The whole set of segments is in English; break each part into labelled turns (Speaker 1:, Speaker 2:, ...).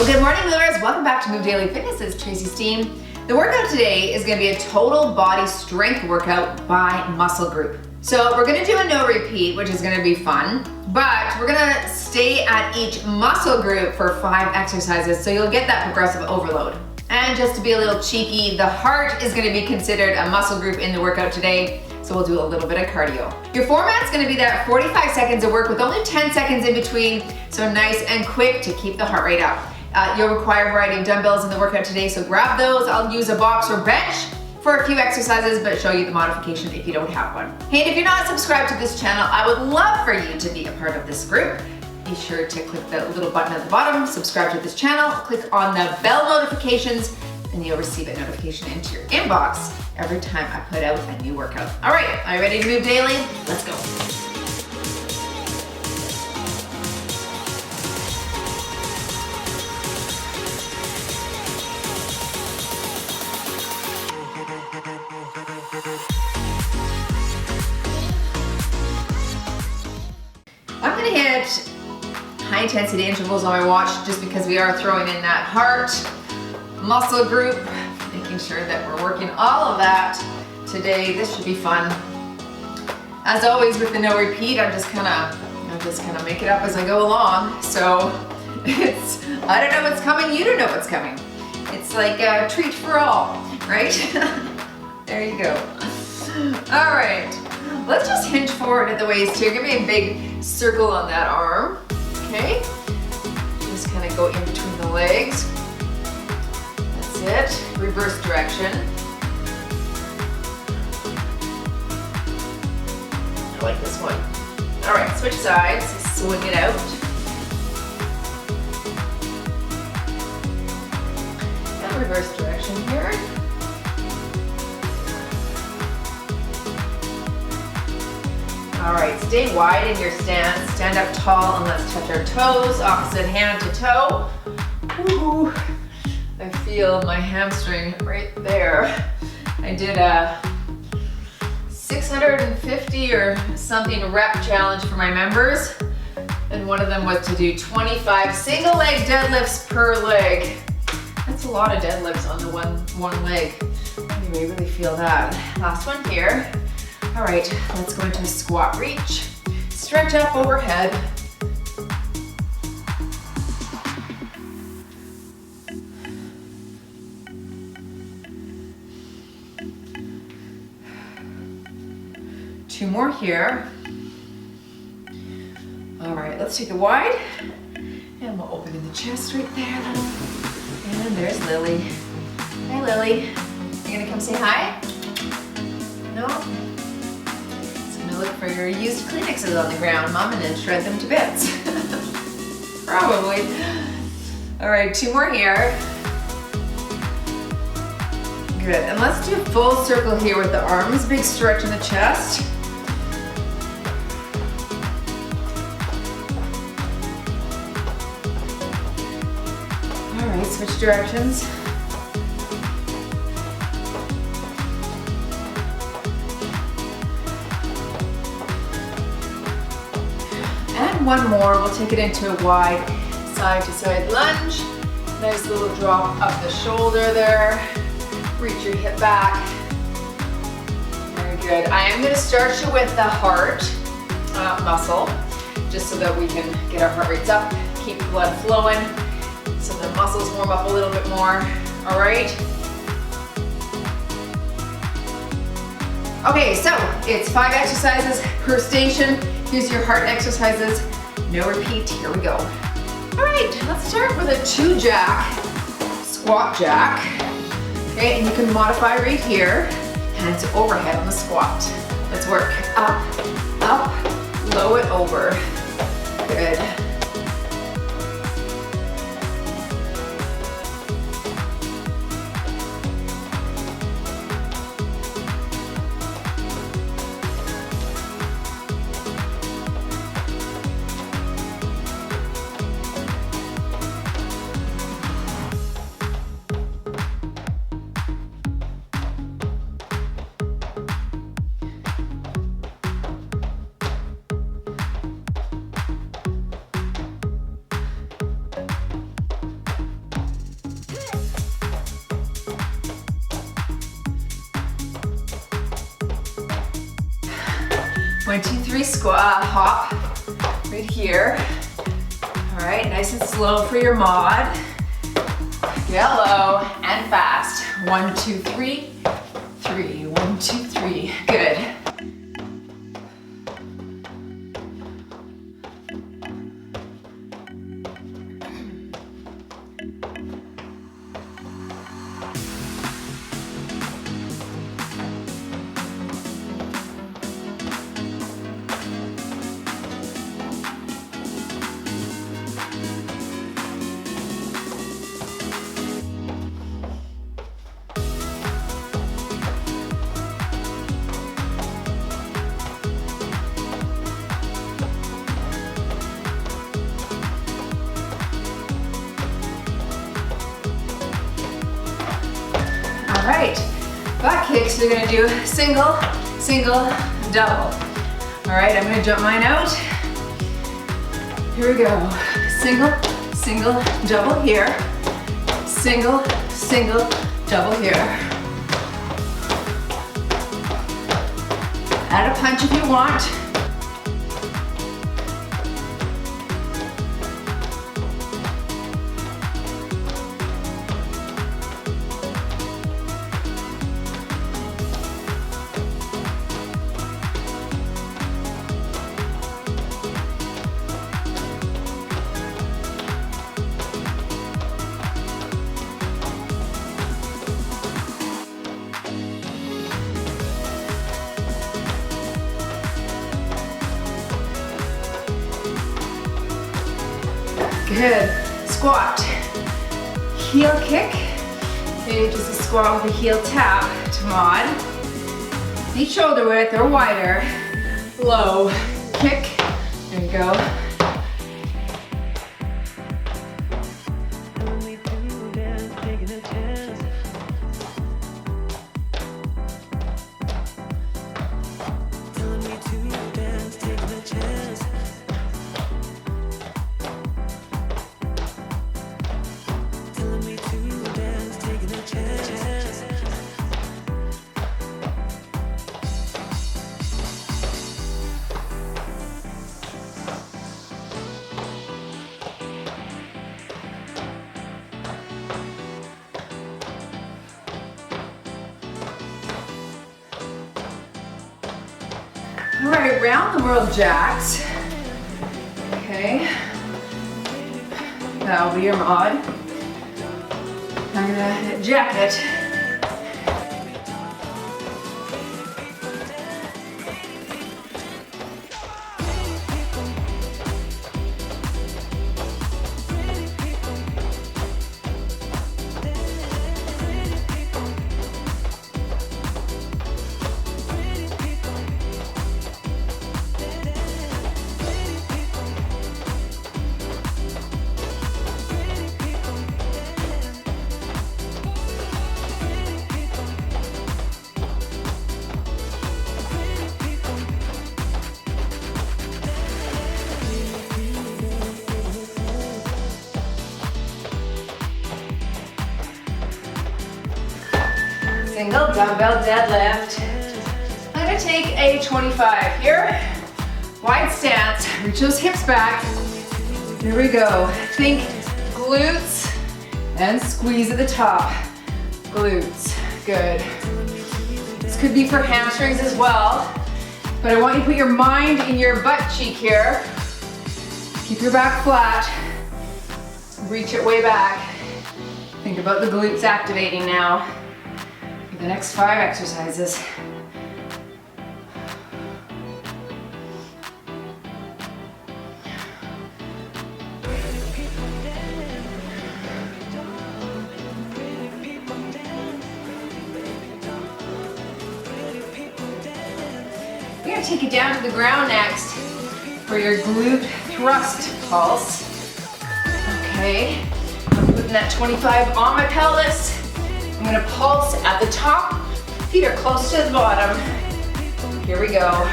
Speaker 1: Well, good morning, movers. Welcome back to Move Daily Fitness. It's Tracy Steen. The workout today is going to be a total body strength workout by muscle group. So we're going to do a no repeat, which is going to be fun, but we're going to stay at each muscle group for 5 exercises, so you'll get that progressive overload. And just to be a little cheeky, the heart is going to be considered a muscle group in the workout today, so we'll do a little bit of cardio. Your format's going to be that 45 seconds of work with only 10 seconds in between, so nice and quick to keep the heart rate up. You'll require a variety of dumbbells in the workout today, so grab those. I'll use a box or bench for a few exercises, but show you the modification if you don't have one. Hey, and if you're not subscribed to this channel, I would love for you to be a part of this group. Be sure to click the little button at the bottom, subscribe to this channel, click on the bell notifications, and you'll receive a notification into your inbox every time I put out a new workout. All right, are you ready to move daily? Let's go. I'm gonna hit high intensity intervals on my watch just because we are throwing in that heart muscle group, making sure that we're working all of that today. This should be fun. As always with the no repeat, I'm just kind of make it up as I go along. So it's, I don't know what's coming, you don't know what's coming. It's like a treat for all, right? There you go. All right, let's just hinge forward at the waist here. Give me a big circle on that arm, okay? Just kind of go in between the legs. That's it, reverse direction. I like this one. All right, switch sides, swing it out. And reverse direction here. All right, stay wide in your stance. Stand up tall and let's touch our toes, opposite hand to toe. Woo-hoo. I feel my hamstring right there. I did a 650 or something rep challenge for my members, and one of them was to do 25 single leg deadlifts per leg. That's a lot of deadlifts on the one leg. Anyway, really feel that. Last one here. All right, let's go into a squat reach. Stretch up overhead. Two more here. All right, let's take it wide. And we'll open in the chest right there. And there's Lily. Hi, Lily. You gonna come say hi? No? Look for your used Kleenexes on the ground, Mom, and then shred them to bits. Probably. All right, 2 more here. Good, and let's do a full circle here with the arms, big stretch in the chest. All right, switch directions. One more, we'll take it into a wide side to side lunge. Nice little drop up the shoulder there. Reach your hip back. Very good. I am going to start you with the heart muscle, just so that we can get our heart rates up, keep blood flowing, so the muscles warm up a little bit more. All right. Okay, so it's 5 exercises per station. Here's your heart exercises. No repeat, here we go. All right, let's start with a 2 jack, squat jack. Okay, and you can modify right here. Hands overhead on the squat. Let's work up, up, low it over. Good. 1, 2, 3, squat, hop, right here. All right, nice and slow for your mod. Get low and fast. 1, 2, 3, 3, 1, 2, 3, good. All right, butt kicks, we're gonna do single, single, double. All right, I'm gonna jump mine out. Here we go. Single, single, double here. Single, single, double here. Add a punch if you want. Good. Squat. Heel kick. Okay, just a squat with a heel tap to mod. Feet shoulder width or wider. Low. Kick. There you go. All right, round the world jacks. Okay, that'll be your mod. I'm gonna jack it. Single dumbbell deadlift. I'm gonna take a 25 here. Wide stance, reach those hips back. Here we go. Think glutes and squeeze at the top. Glutes, good. This could be for hamstrings as well, but I want you to put your mind in your butt cheek here. Keep your back flat. Reach it way back. Think about the glutes activating now. The next 5 exercises. We're gonna take it down to the ground next for your glute thrust pulse. Okay, I'm putting that 25 on my pelvis. I'm gonna pulse at the top. Feet are close to the bottom. Here we go.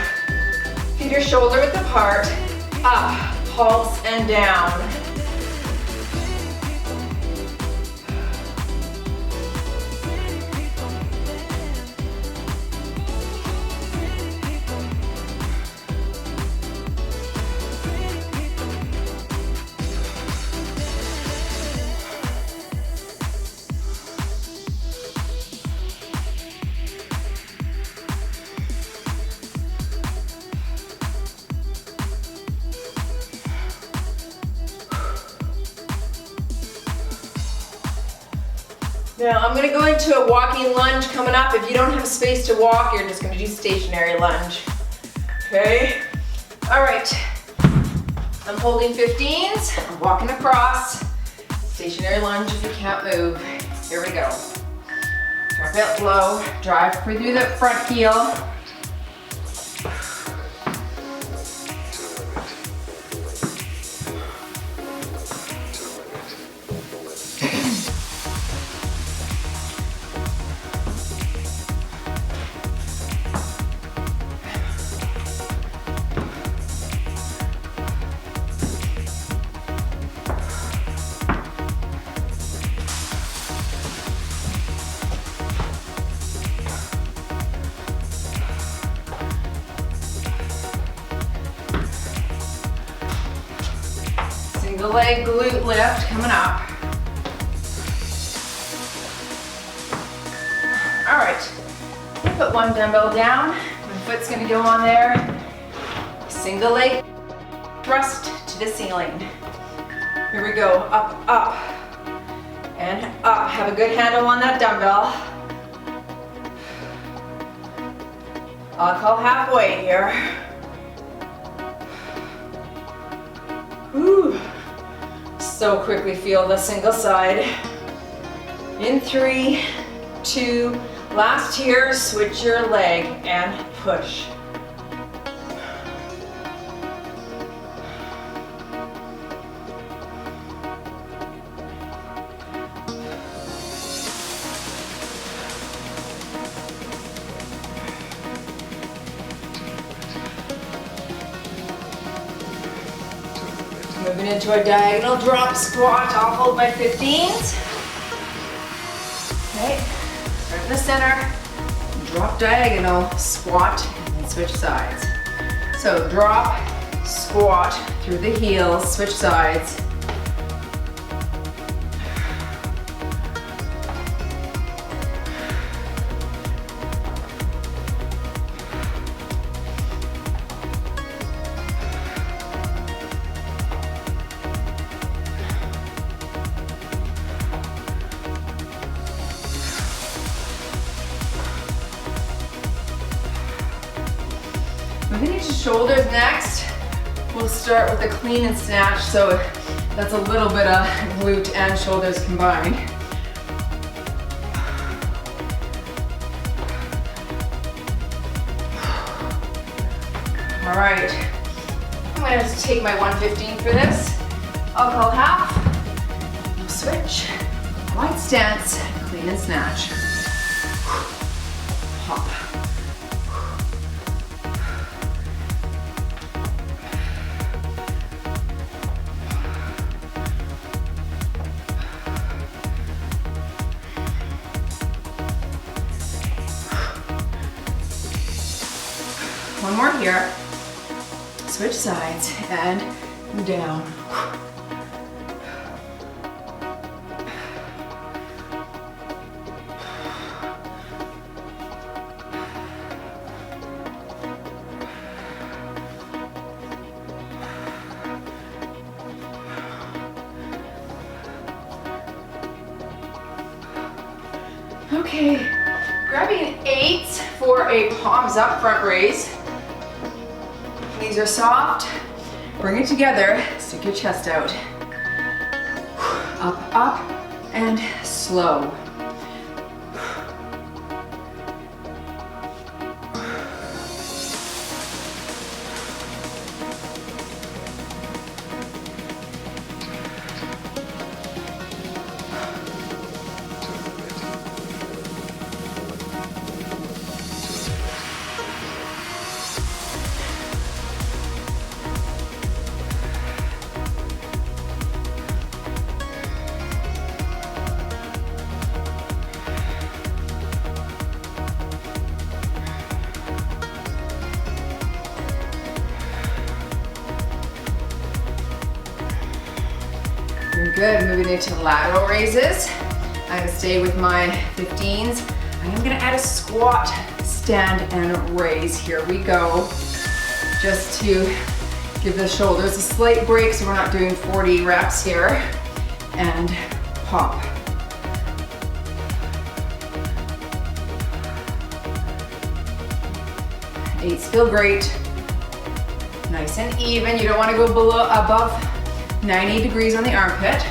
Speaker 1: Feet are shoulder width apart. Up, pulse, and down. Now I'm gonna go into a walking lunge coming up. If you don't have space to walk, you're just gonna do stationary lunge. Okay? All right. I'm holding 15s, I'm walking across. Stationary lunge if you can't move. Here we go. Drop it low, drive through the front heel. Single leg glute lift coming up. All right, put one dumbbell down. My foot's gonna go on there. Single leg thrust to the ceiling. Here we go, up, up, and up. Have a good handle on that dumbbell. I'll call halfway here. Whew. So quickly feel the single side. In 3, 2, last here, switch your leg and push. Moving into a diagonal drop squat. I'll hold my 15s. Okay, start in the center, drop diagonal, squat, and then switch sides. So drop, squat through the heels, switch sides. Moving into shoulders next. We'll start with a clean and snatch, so that's a little bit of glute and shoulders combined. All right, I'm gonna just take my 115 for this. I'll call half, we'll switch, wide stance, clean and snatch. Hop. One more here. Switch sides and down. Okay, grabbing 8 for a palms up front raise. Knees are soft. Bring it together. Stick your chest out. Up, up, and slow. Good, moving into lateral raises. I'm gonna stay with my 15s. I'm gonna add a squat, stand, and raise. Here we go. Just to give the shoulders a slight break so we're not doing 40 reps here. And pop. 8s feel great. Nice and even. You don't want to go above 90 degrees on the armpit.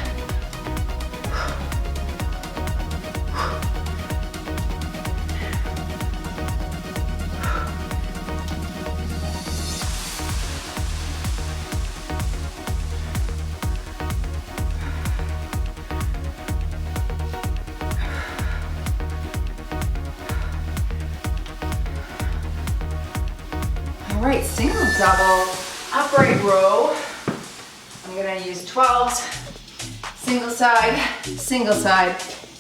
Speaker 1: All right, single, double, upright row. I'm gonna use 12s, single side,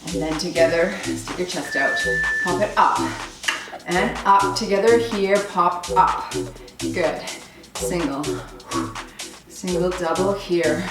Speaker 1: and then together, stick your chest out. Pop it up, and up together here, pop up. Good, single, double here.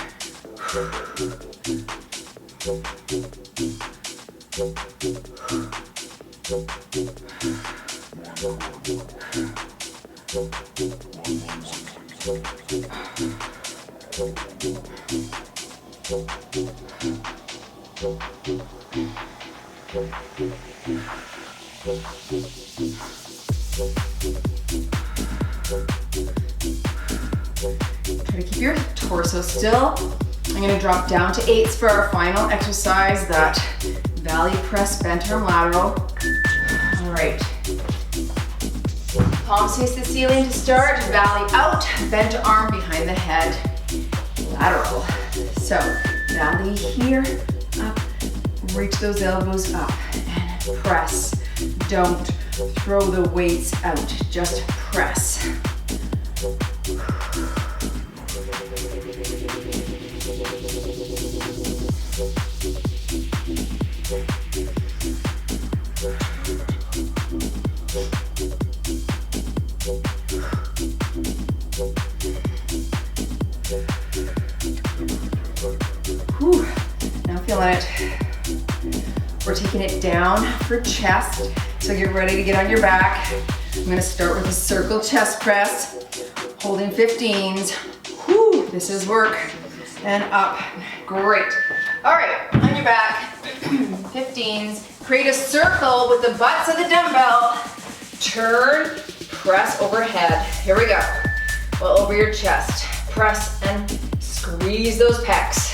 Speaker 1: Try to keep your torso still. I'm going to drop down to 8s for our final exercise, that valley press bent arm lateral. All right. Palms face the ceiling to start, valley out, bent arm behind the head, lateral. So, valley here, up, reach those elbows up, and press. Don't throw the weights out, just press. Whew. Now feeling it. We're taking it down for chest. So get ready to get on your back. I'm gonna start with a circle chest press, holding 15s. Whew, this is work. And up, great. All right, on your back, 15s. Create a circle with the butts of the dumbbell. Turn, press overhead. Here we go. Well, over your chest. Press and squeeze those pecs.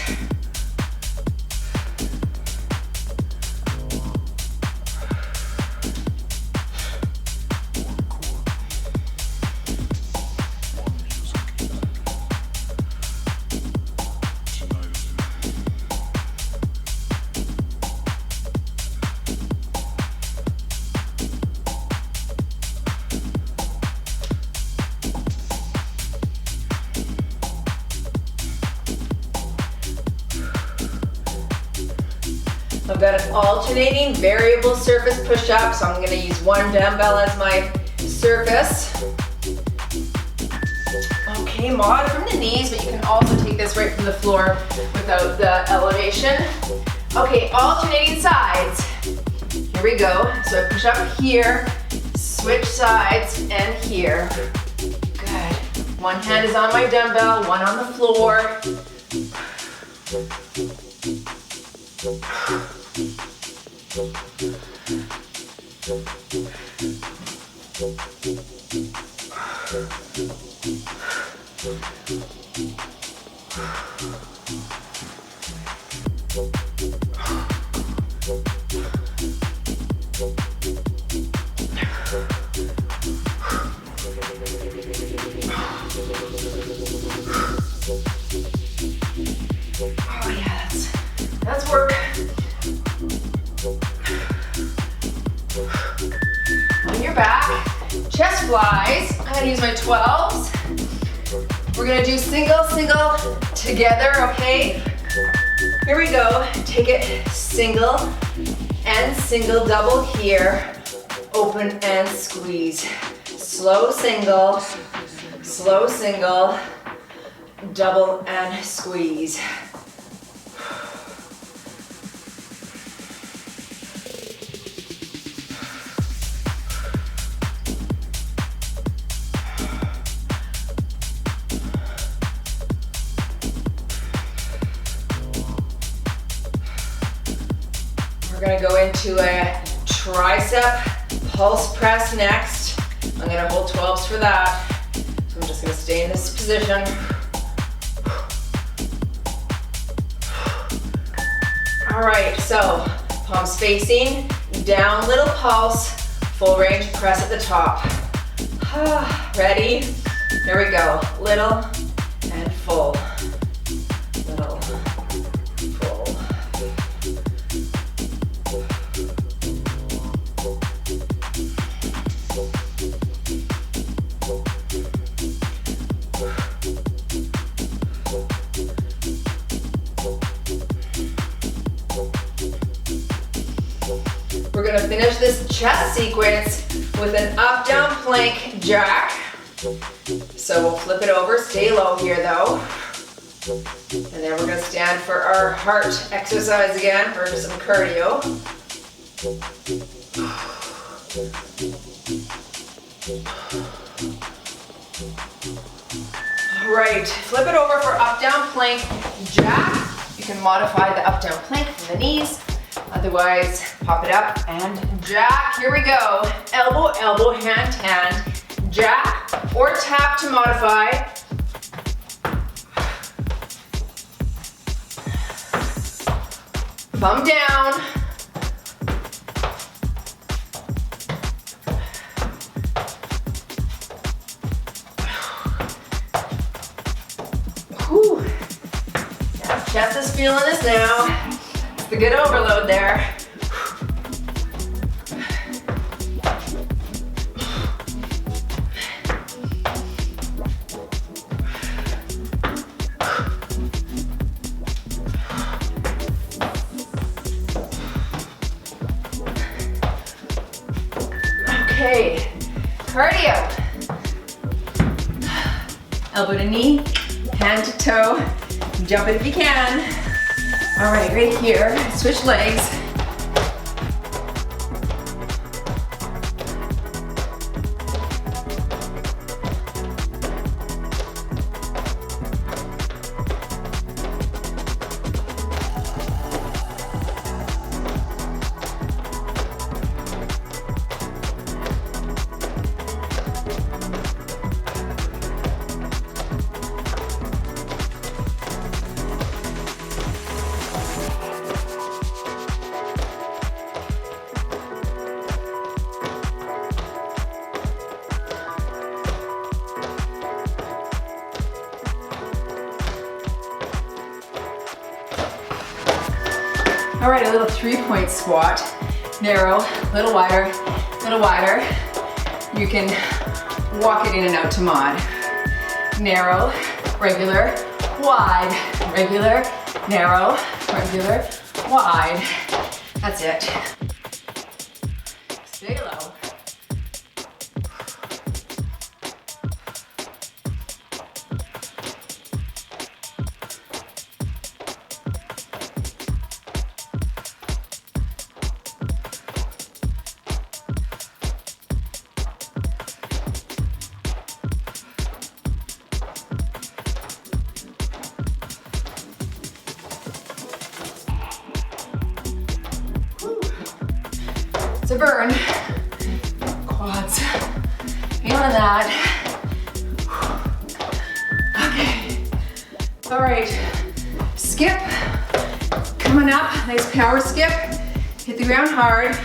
Speaker 1: I've got an alternating variable surface push-up, so I'm going to use one dumbbell as my surface. Okay, mod from the knees, but you can also take this right from the floor without the elevation. Okay, alternating sides. Here we go. So I push up here, switch sides, and here. Good. One hand is on my dumbbell, one on the floor. Oh yeah, that's work. On your back, chest flies. I'm gonna use my 12s. We're gonna do single, together, okay? Here we go. Take it single and single, double here. Open and squeeze. Slow single, double and squeeze. We're gonna go into a tricep pulse press next. I'm gonna hold 12s for that. So I'm just gonna stay in this position. All right, so palms facing, down, little pulse, full range press at the top. Ready? Here we go. Little and full. Little, full. We're gonna finish this chest sequence with an up, down plank jack. So we'll flip it over, stay low here though. And then we're gonna stand for our heart exercise again for some cardio. All right, flip it over for up, down plank jack. You can modify the up, down plank from the knees. Otherwise, pop it up and jack. Here we go. Elbow, elbow, hand, hand. Jack or tap to modify. Thumb down. Whew. Yeah, chest is feeling this now. It's the good overload there. Okay, cardio. Elbow to knee, hand to toe. Jump it if you can. All right, right here, switch legs. All right, a little 3-point squat. Narrow, little wider, little wider. You can walk it in and out to mod. Narrow, regular, wide, regular, narrow, regular, wide. That's it. Stay low. It's a burn. Quads. Feeling that. Okay. All right. Skip. Coming up. Nice power skip. Hit the ground hard.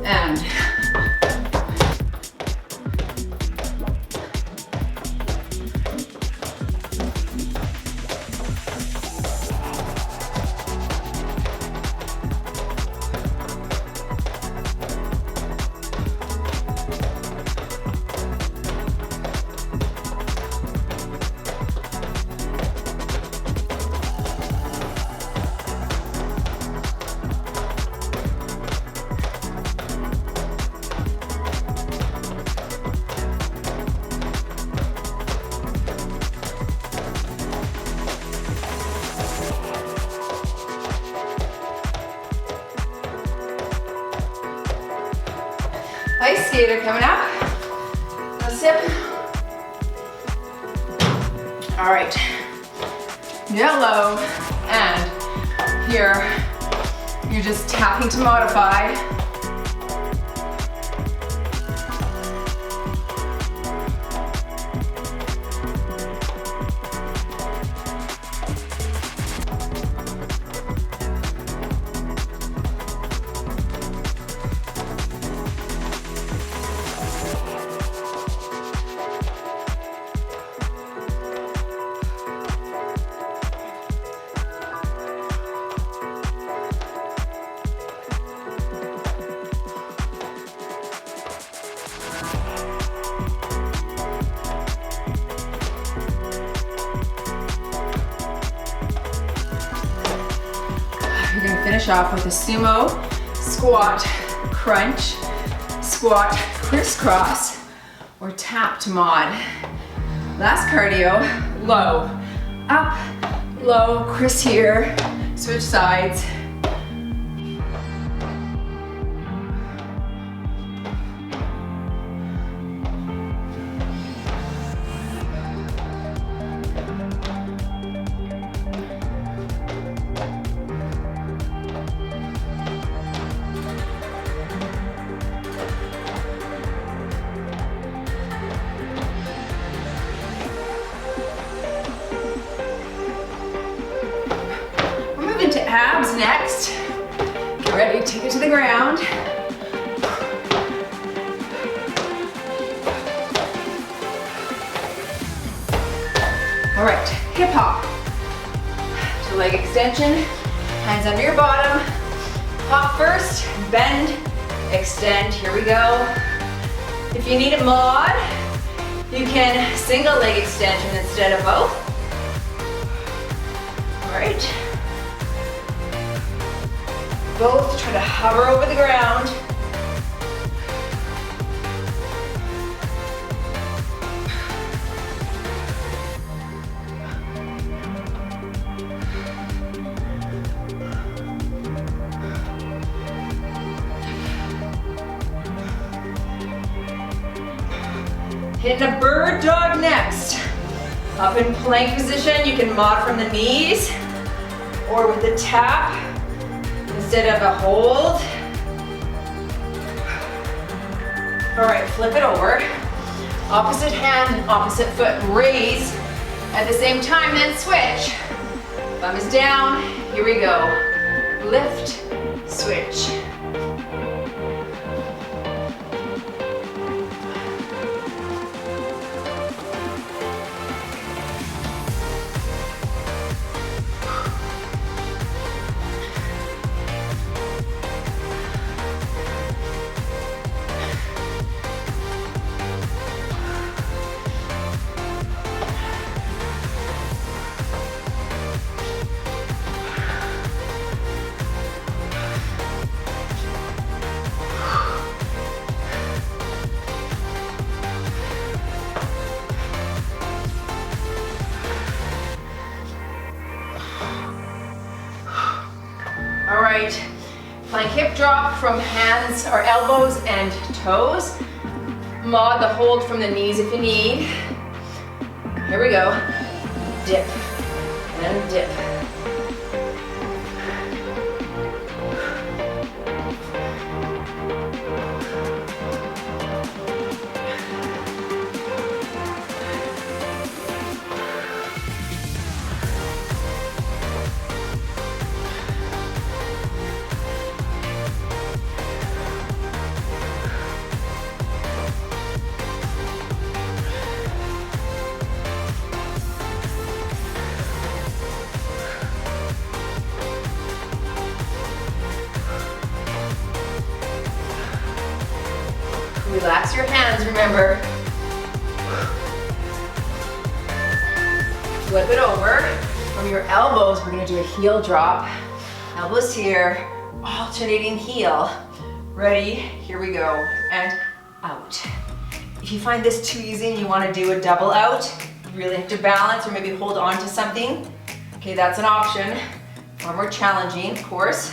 Speaker 1: And ice skater coming up. A sip. All right. Yellow. And here, you're just tapping to modify. you're gonna finish off with a sumo squat crunch, squat crisscross, or tapped mod. Last cardio, low, up, low, Chris here, switch sides. To abs next. Get ready, take it to the ground. All right, hip hop. To leg extension, hands under your bottom. Hop first, bend, extend, here we go. If you need a mod, you can single leg extension instead of both. All right. Both try to hover over the ground. Hitting a bird dog next. Up in plank position, you can mod from the knees or with the tap. Instead of a hold. All right, flip it over. Opposite hand, opposite foot, raise. At the same time, then switch. Thumb is down, here we go. Lift, switch. All right, plank hip drop from hands or elbows and toes. Mod the hold from the knees if you need. Here we go. Dip and dip. Relax your hands, remember. Flip it over. From your elbows, we're gonna do a heel drop. Elbows here, alternating heel. Ready, here we go, and out. If you find this too easy and you wanna do a double out, you really have to balance or maybe hold on to something. Okay, that's an option. Far more challenging, of course.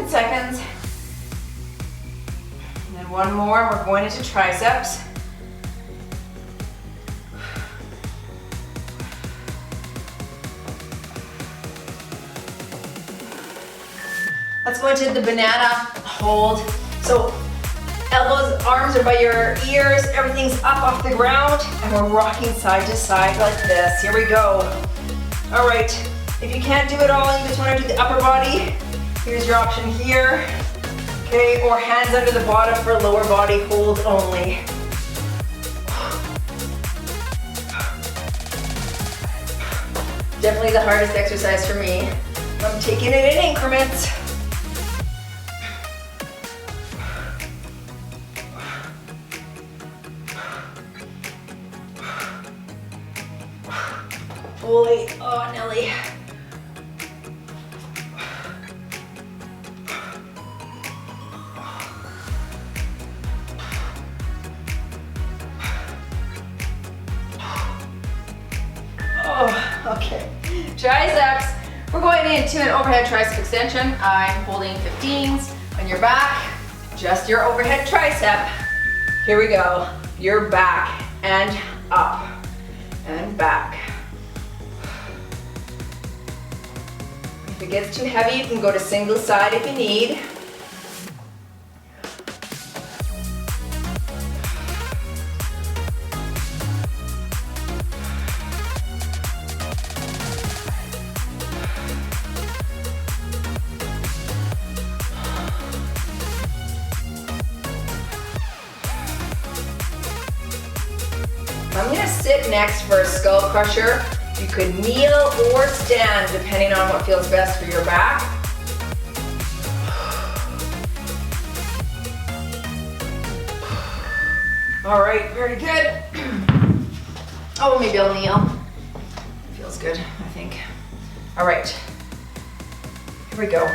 Speaker 1: Seconds. And then one more, we're going into triceps. Let's go into the banana hold. So elbows, arms are by your ears, everything's up off the ground, and we're rocking side to side like this. Here we go. All right, if you can't do it all and you just want to do the upper body, here's your option here, okay, or hands under the bottom for lower body hold only. Definitely the hardest exercise for me. I'm taking it in increments. Fully, oh Nelly. Oh, okay. Triceps. We're going into an overhead tricep extension. I'm holding 15s on your back, just your overhead tricep. Here we go. Your back and up and back. If it gets too heavy, you can go to single side if you need. I'm gonna sit next for a skull crusher. You could kneel or stand depending on what feels best for your back. All right, very good. Oh, maybe I'll kneel. Feels good, I think. All right, here we go.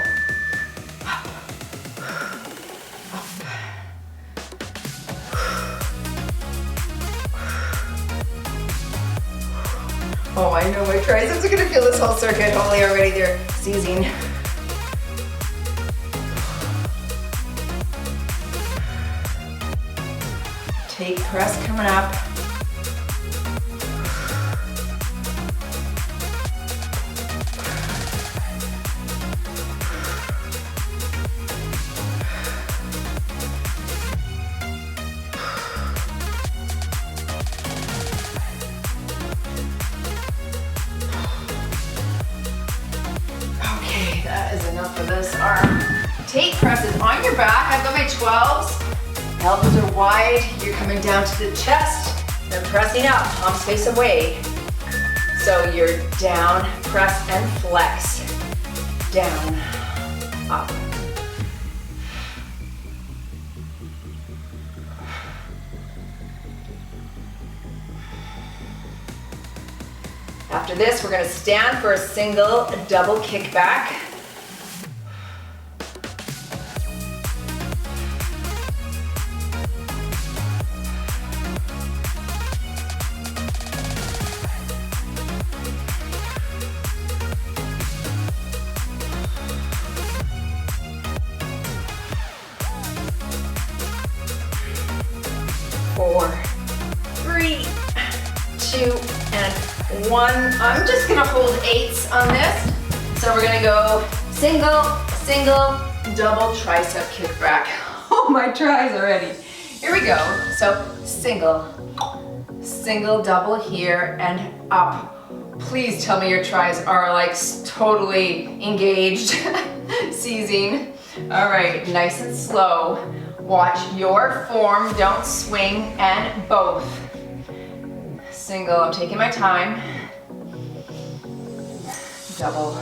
Speaker 1: Oh, I know my triceps are gonna feel this whole circuit. Holy, already they're seizing. Take press coming up. That is enough for this arm. Take presses on your back. I've got my 12s. Elbows are wide. You're coming down to the chest. Then pressing up, palms face away. So you're down, press and flex. Down, up. After this, we're gonna stand for a single double kickback. Four, three, two, and one. I'm just gonna hold 8s on this. So we're gonna go single, single, double tricep kickback. Oh, my tries already. Here we go. So single, single, double here and up. Please tell me your tries are like totally engaged, seizing. All right, nice and slow. Watch your form, don't swing, and both. Single, I'm taking my time. Double.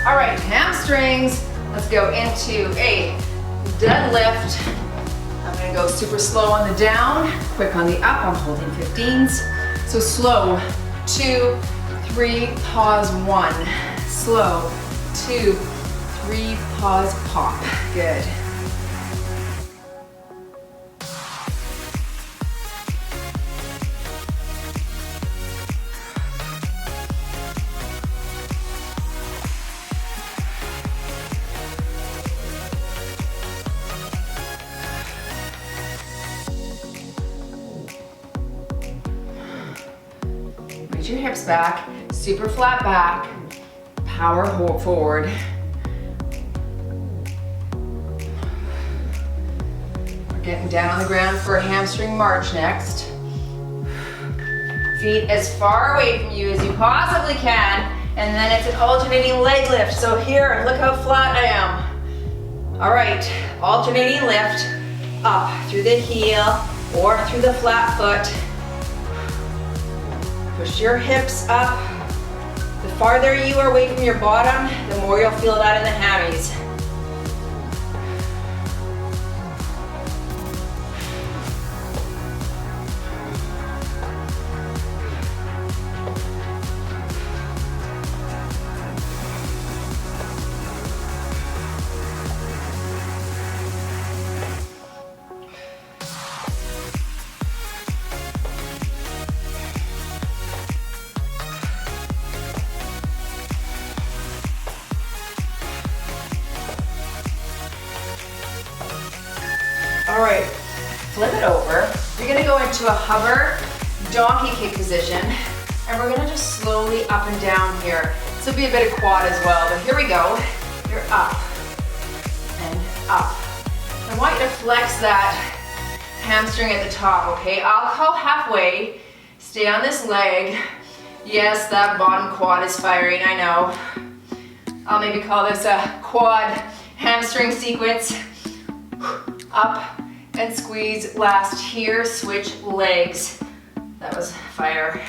Speaker 1: All right, hamstrings. Let's go into a deadlift. I'm gonna go super slow on the down, quick on the up. I'm holding 15s. So slow, 2, 3, pause, 1. Slow, 2, 3, pause, pop. Good. Your hips back, super flat back, power forward. We're Getting down on the ground for a hamstring march next. Feet as far away from you as you possibly can, and then it's an alternating leg lift. So here, look how flat I am. All right, alternating lift up through the heel or through the flat foot. Push your hips up. The farther you are away from your bottom, the more you'll feel that in the hammies. All right, flip it over. You're gonna go into a hover donkey kick position, and we're gonna just slowly up and down here. This will be a bit of quad as well, but here we go. You're up and up. I want you to flex that hamstring at the top, okay? I'll go halfway, stay on this leg. Yes, that bottom quad is firing, I know. I'll maybe call this a quad hamstring sequence. Up and squeeze, last here, switch legs. That was fire.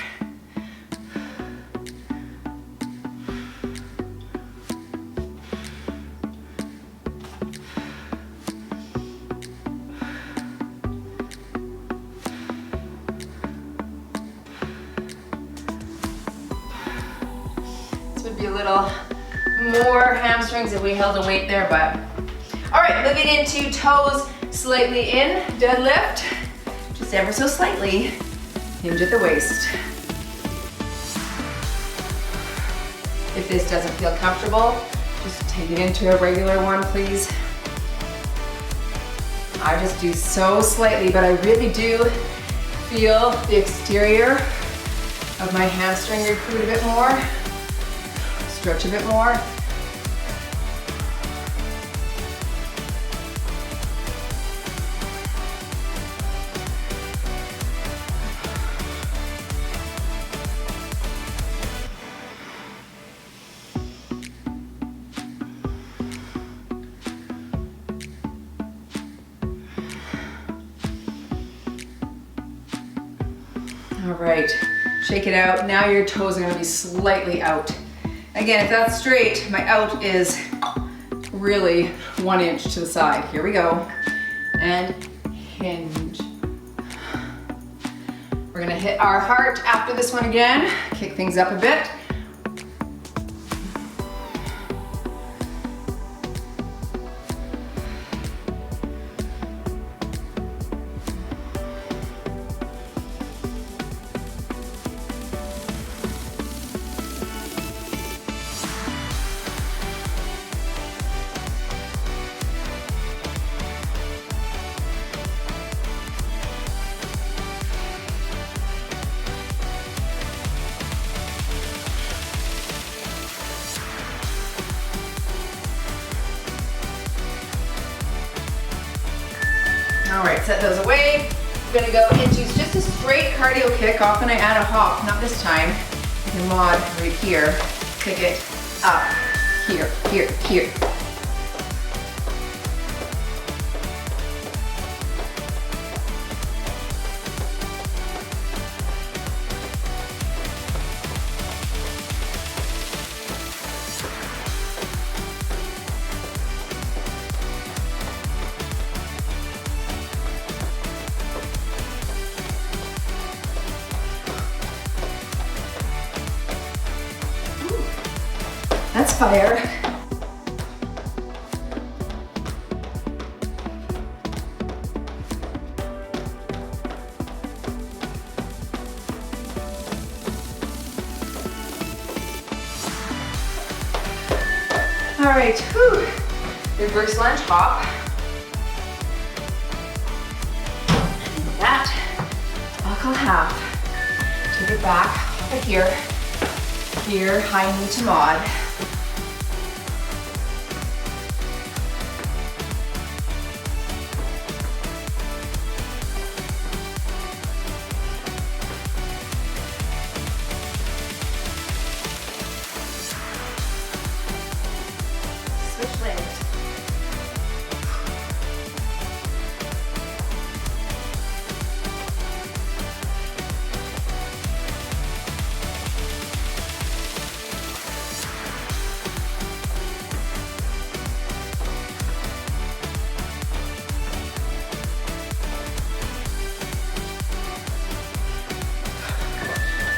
Speaker 1: This would be a little more hamstrings if we held a weight there, but. All right, moving into toes slightly in, deadlift, just ever so slightly, hinge at the waist. If this doesn't feel comfortable, just take it into a regular one, please. I just do so slightly, but I really do feel the exterior of my hamstring recruit a bit more, stretch a bit more. All right, shake it out. Now your toes are gonna be slightly out. Again, if that's straight, my out is really 1 inch to the side. Here we go. And hinge. We're gonna hit our heart after this one again. Kick things up a bit. All right, set those away. We're gonna go into just a straight cardio kick. Often I add a hop, not this time. I can mod right here. Kick it up, here, here, here. That's fire. All right, whew. Reverse lunge hop. And that, I'll call half. Take it back, hop it here. Here, high knee to mod.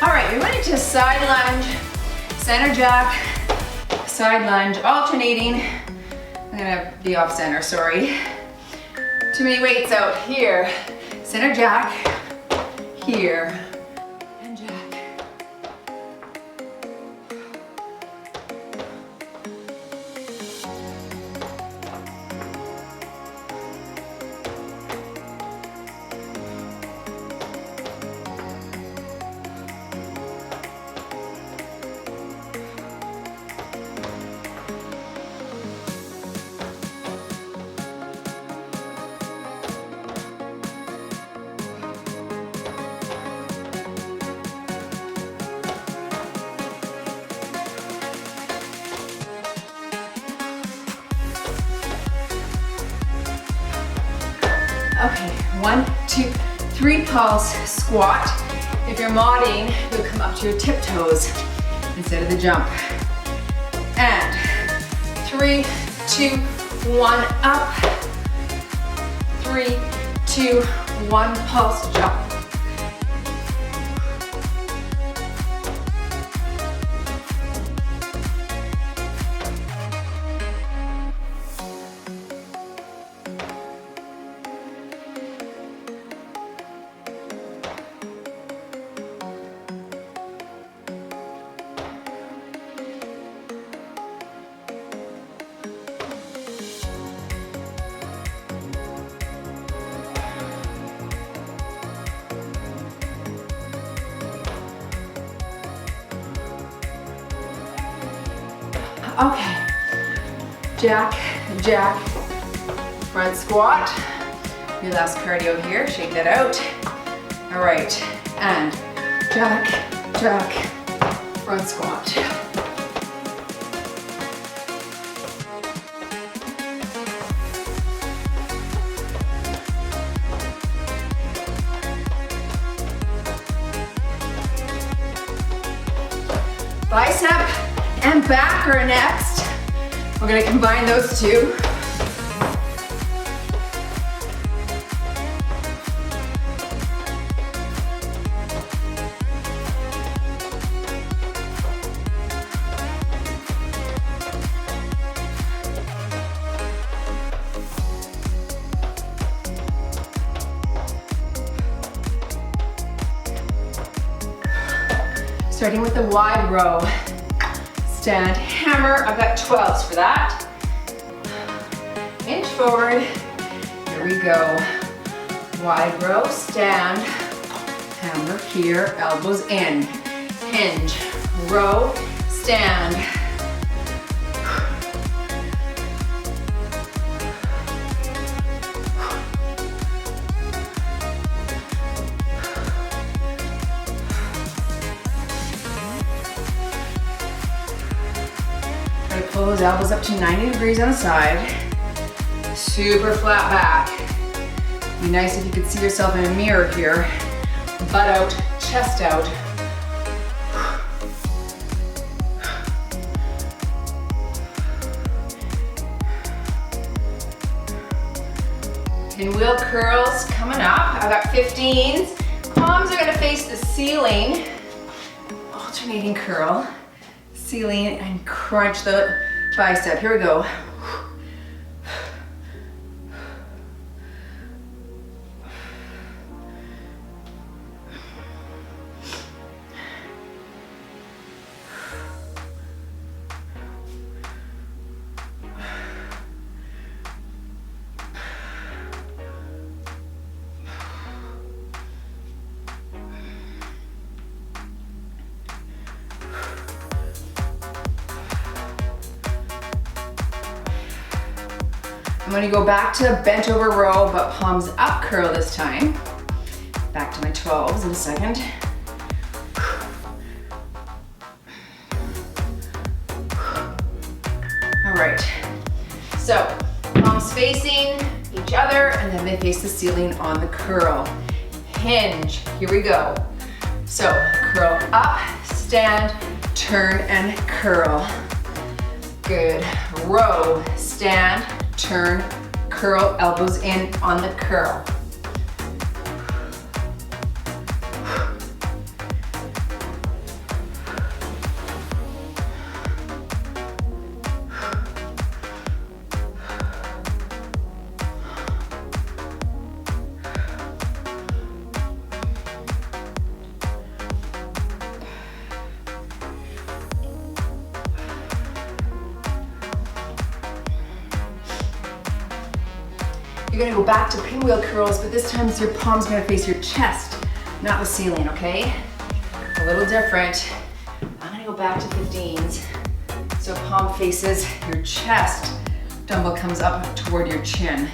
Speaker 1: All right, we went into side lunge, center jack, side lunge, alternating. I'm gonna be off center, sorry. Too many weights out here. Center jack, here, and jack. Okay, 1, 2, 3 pulse, squat. If you're modding, you'll come up to your tiptoes instead of the jump. And 3, 2, 1, up. 3, 2, 1, pulse, jump. Okay, jack, jack, front squat. Your last cardio here, shake that out. All right, and jack, jack, front squat. Bicep and back are next. We're gonna combine those two. Starting with the wide row. Stand, hammer. I've got 12s for that. Inch forward. Here we go. Wide row, stand, hammer here, elbows in. Hinge, row, stand. Pull those elbows up to 90 degrees on the side. Super flat back. Be nice if you could see yourself in a mirror here. Butt out, chest out. Pinwheel curls coming up. I've got 15s. Palms are gonna face the ceiling. Alternating curl. Ceiling and crunch the bicep. Here we go. I'm gonna go back to bent over row, but palms up curl this time. Back to my 12s in a second. All right, so palms facing each other and then they face the ceiling on the curl. Hinge, here we go. So curl up, stand, turn and curl. Good, row, stand, turn, curl, elbows in on the curl. You're gonna go back to pinwheel curls, but this time your palm's gonna face your chest, not the ceiling, okay? A little different. I'm gonna go back to 15s. So palm faces your chest. Dumbbell comes up toward your chin.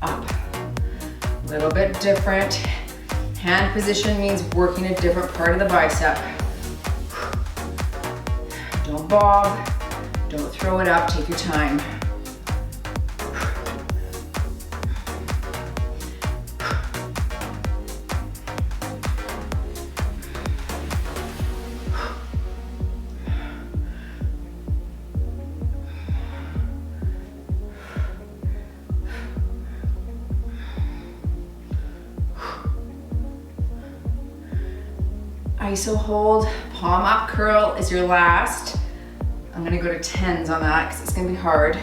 Speaker 1: Up. A little bit different. Hand position means working a different part of the bicep. Don't bob. Don't throw it up. Take your time. ISO hold, palm up curl is your last. I'm gonna go to 10s on that because it's gonna be hard.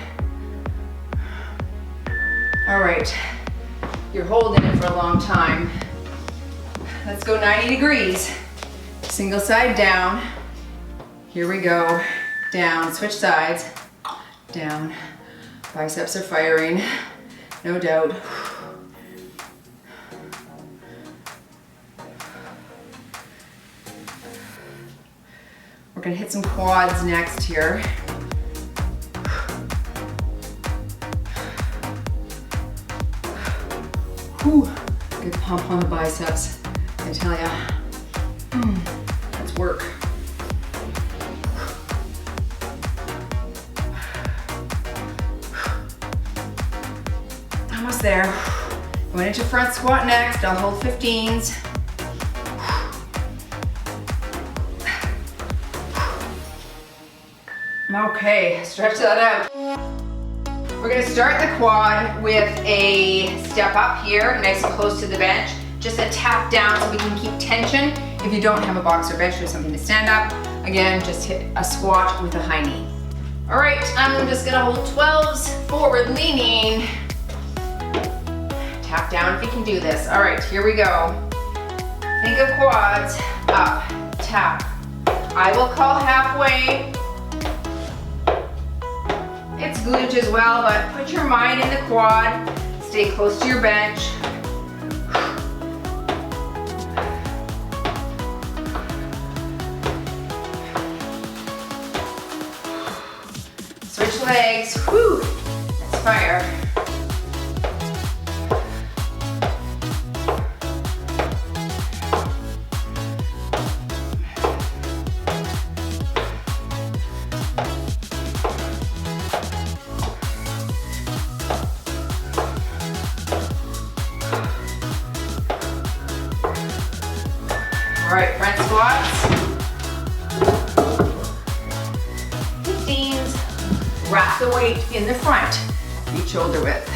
Speaker 1: All right, you're holding it for a long time. Let's go 90 degrees. Single side down. Here we go. Down, switch sides. Down. Biceps are firing, no doubt. We're gonna hit some quads next here. Whew. Good pump on the biceps, I tell ya. Let's work. Almost there. Going into front squat next. I'll hold 15s. Okay, stretch that out. We're gonna start the quad with a step up here, nice and close to the bench. Just a tap down so we can keep tension. If you don't have a box or bench or something to stand up, again, just hit a squat with a high knee. All right, I'm just gonna hold 12s, forward leaning. Tap down if you can do this. All right, here we go. Think of quads, up, tap. I will call halfway. It's glute as well, but put your mind in the quad. Stay close to your bench. Switch legs. Whew. Let's fire. All right, front squats. 15s, wrap the weight in the front, each shoulder width.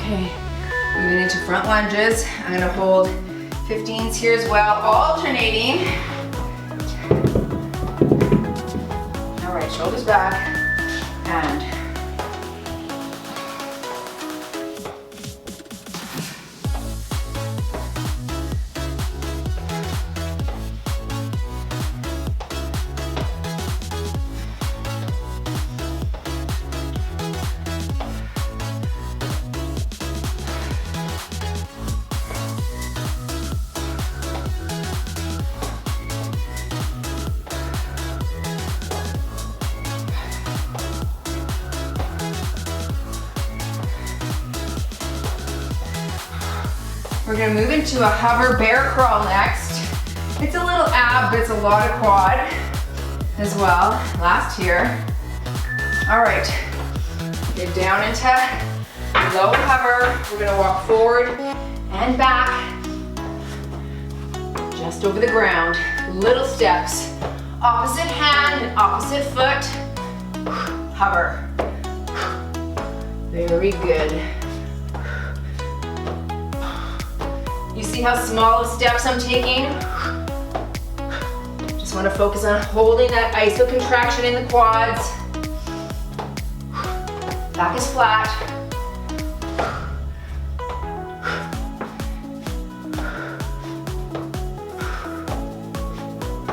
Speaker 1: Okay, moving into front lunges. I'm gonna hold 15s here as well, alternating. All right, shoulders back, and we're gonna move into a hover bear crawl next. It's a little ab, but it's a lot of quad as well. Last here. All right, get down into We're gonna walk forward and back, just over the ground. Little steps. Opposite hand, opposite foot. Hover. Very good. You see how small of steps I'm taking? Just want to focus on holding that iso contraction in the quads. Back is flat.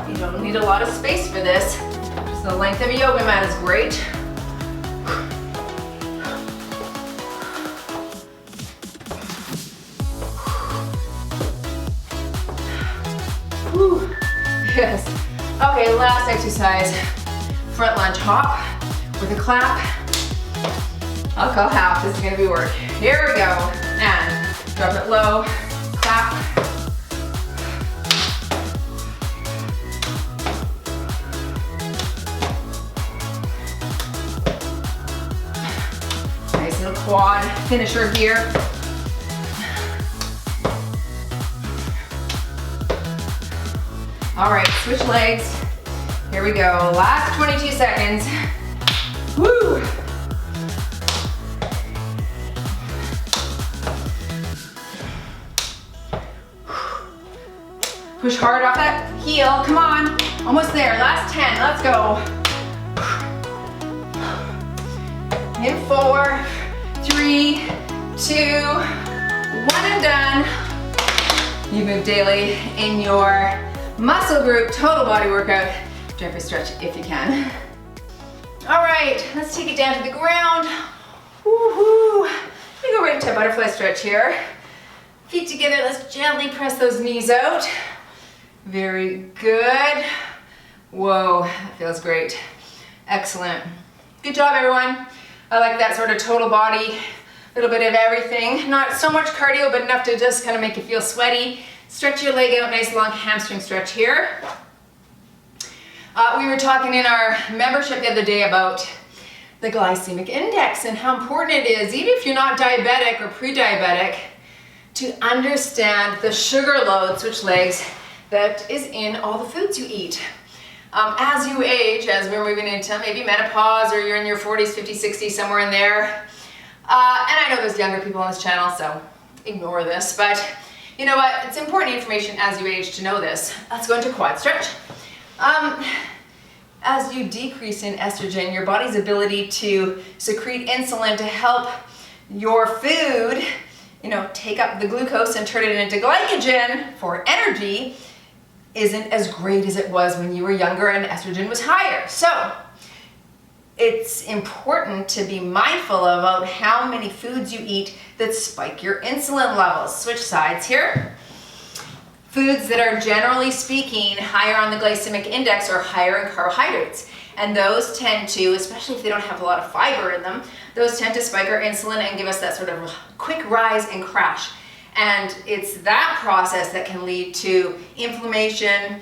Speaker 1: You don't need a lot of space for this. Just the length of a yoga mat is great. Whew. Yes. Okay, last exercise. Front lunge hop with a clap. I'll call half. This is gonna be work. Here we go. And drop it low. Clap. Nice little quad finisher here. All right, switch legs. Here we go. Last 22 seconds. Woo! Push hard off that heel. Come on. Almost there. Last 10. Let's go. In 4, 3, 2, 1 and done. You move daily in your muscle group total body workout. Jump or stretch if you can. All right, let's take it down to the ground. Woohoo! We go right into a butterfly stretch here. Feet together, let's gently press those knees out. Very good. Whoa, that feels great. Excellent. Good job, everyone. I like that sort of total body, a little bit of everything. Not so much cardio, but enough to just kind of make you feel sweaty. Stretch your leg out, nice long hamstring stretch here. We were talking in our membership the other day about the glycemic index and how important it is, even if you're not diabetic or pre-diabetic, to understand the sugar load, switch legs, that is in all the foods you eat. As you age, as we're moving into maybe menopause or you're in your 40s, 50s, 60s, somewhere in there, and I know there's younger people on this channel, so ignore this, but you know what? It's important information as you age to know this. Let's go into quad stretch. As you decrease in estrogen, your body's ability to secrete insulin to help your food, take up the glucose and turn it into glycogen for energy isn't as great as it was when you were younger and estrogen was higher. So it's important to be mindful about how many foods you eat that spike your insulin levels. Switch sides here. Foods that are generally speaking higher on the glycemic index are higher in carbohydrates. And those tend to, especially if they don't have a lot of fiber in them, those tend to spike our insulin and give us that sort of quick rise and crash. And it's that process that can lead to inflammation,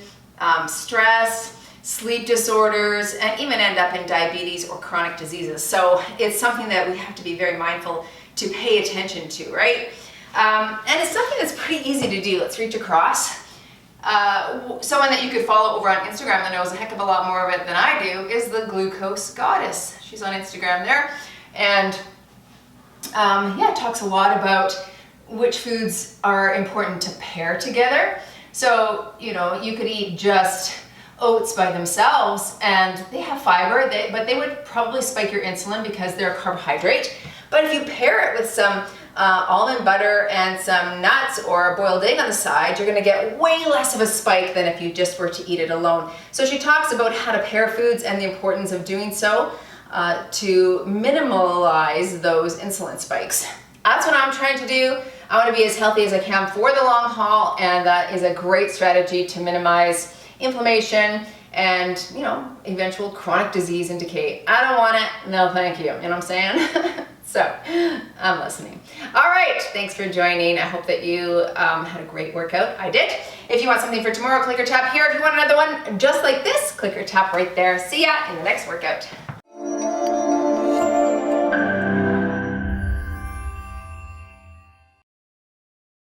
Speaker 1: stress, sleep disorders, and even end up in diabetes or chronic diseases. So it's something that we have to be very mindful to pay attention to, right? And it's something that's pretty easy to do. Let's reach across. Someone that you could follow over on Instagram that knows a heck of a lot more of it than I do is the Glucose Goddess. She's on Instagram there. And talks a lot about which foods are important to pair together. So, you could eat just oats by themselves and they have fiber, but they would probably spike your insulin because they're a carbohydrate. But if you pair it with some almond butter and some nuts or a boiled egg on the side, you're gonna get way less of a spike than if you just were to eat it alone. So she talks about how to pair foods and the importance of doing so to minimize those insulin spikes. That's what I'm trying to do. I want to be as healthy as I can for the long haul, and that is a great strategy to minimize inflammation and, eventual chronic disease and decay. I don't want it. No, thank you. You know what I'm saying? So, I'm listening. All right. Thanks for joining. I hope that you had a great workout. I did. If you want something for tomorrow, click or tap here. If you want another one just like this, click or tap right there. See ya in the next workout.